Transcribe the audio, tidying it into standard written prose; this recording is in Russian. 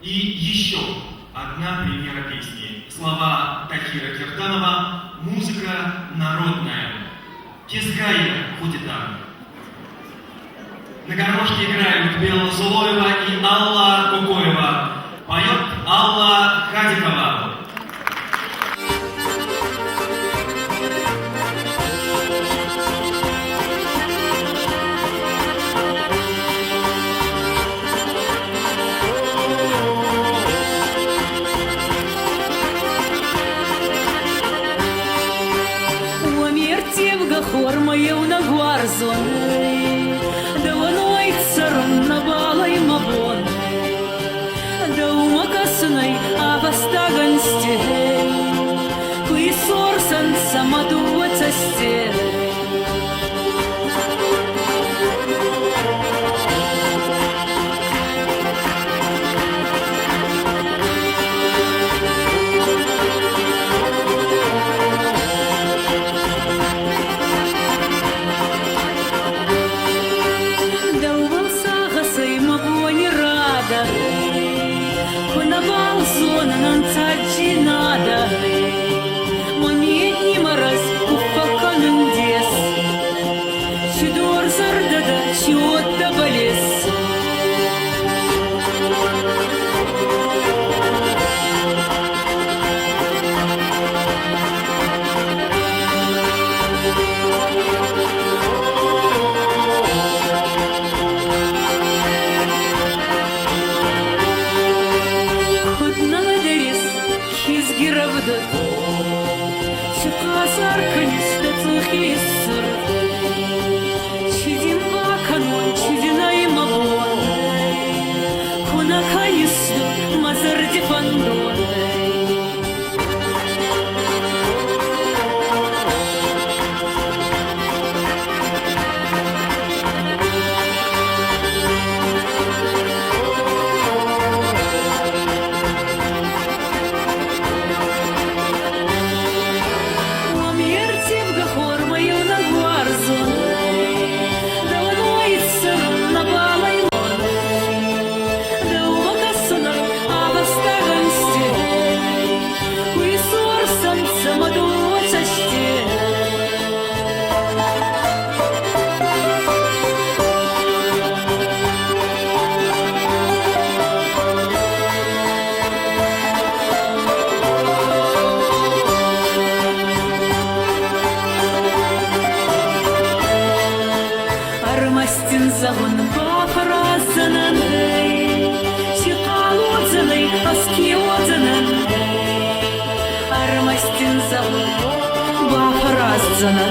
И еще одна премьера песни. Слова Тахира Киртанова, музыка народная. Тиская Худитан. На гармошке играют Бела Зулоева и Алла Кукоева. Поет Алла Хадикова. Хормою на гуарзоны, да воной царом на балай мабоны, да умакасной авастагансте, куисорсан самадуа цасте. Бафразана,